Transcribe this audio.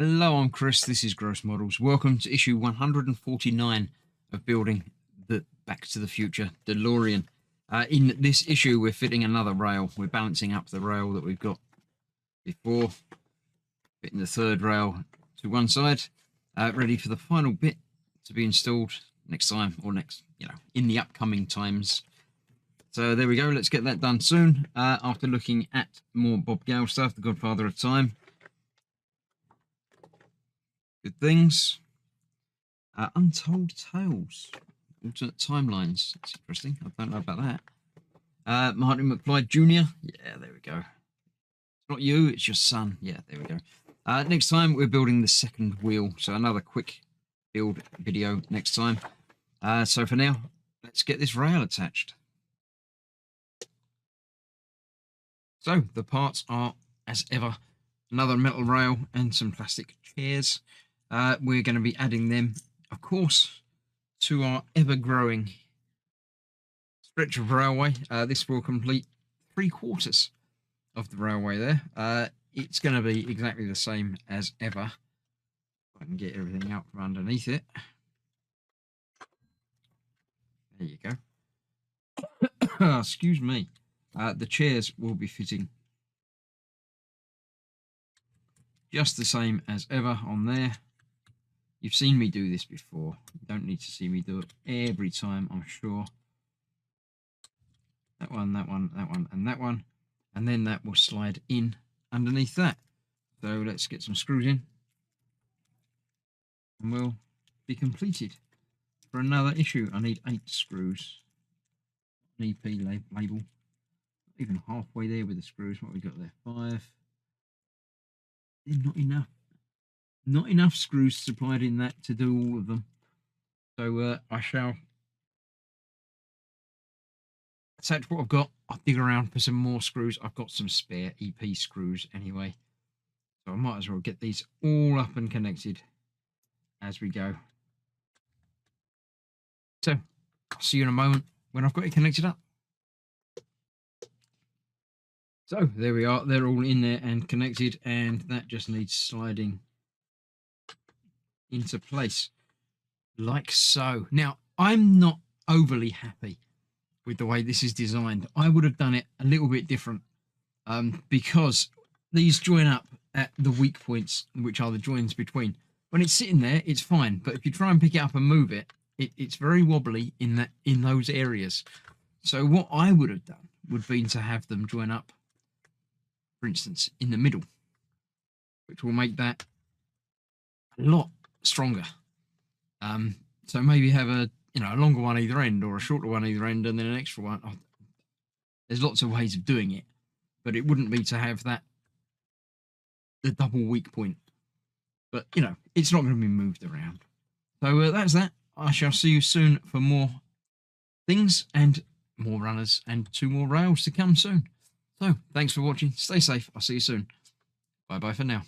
Hello, I'm Chris. This is Gross Models. Welcome to issue 149 of building the Back to the Future Delorean. In this issue, we're fitting another rail. We're balancing up the rail that we've got before, fitting the third rail to one side, ready for the final bit to be installed next time, or in the upcoming times. So there we go. Let's get that done soon. After looking at more Bob Gale stuff, The Godfather of Time. Good things. Untold Tales. Alternate timelines. That's interesting. I don't know about that. Martin McFly Jr. Yeah, there we go. It's not you, it's your son. Yeah, there we go. Next time, we're building the second wheel. So another quick build video next time. So for now, let's get this rail attached. So the parts are, as ever, another metal rail and some plastic chairs. We're going to be adding them, of course, to our ever-growing stretch of railway. This will complete 3/4 of the railway there. It's going to be exactly the same as ever. I can get everything out from underneath it. There you go. Excuse me. The chairs will be fitting just the same as ever on there. You've seen me do this before. You don't need to see me do it every time, I'm sure. That one, that one, that one, and that one. And then that will slide in underneath that. So let's get some screws in. And we'll be completed for another issue. I need 8 screws. An EP label. Even halfway there with the screws. What we got there? 5. They're not enough. Not enough screws supplied in that to do all of them. So I shall attach what I've got. I'll dig around for some more screws. I've got some spare EP screws anyway. So I might as well get these all up and connected as we go. So I'll see you in a moment when I've got it connected up. So there we are. They're all in there and connected, and that just needs sliding into place like so. Now, I'm not overly happy with the way this is designed. I would have done it a little bit different, because these join up at the weak points, which are the joins between. When it's sitting there, it's fine, but if you try and pick it up and move it, it's very wobbly in those areas. So what I would have done would be to have them join up, for instance, in the middle, which will make that a lot stronger. So maybe have a longer one either end, or a shorter one either end, and then an extra one. Oh, there's lots of ways of doing it, but it wouldn't be to have the double weak point. But it's not going to be moved around. So that's that. I shall see you soon for more things and more runners and 2 more rails to come soon. So thanks for watching. Stay safe. I'll see you soon. Bye bye for now.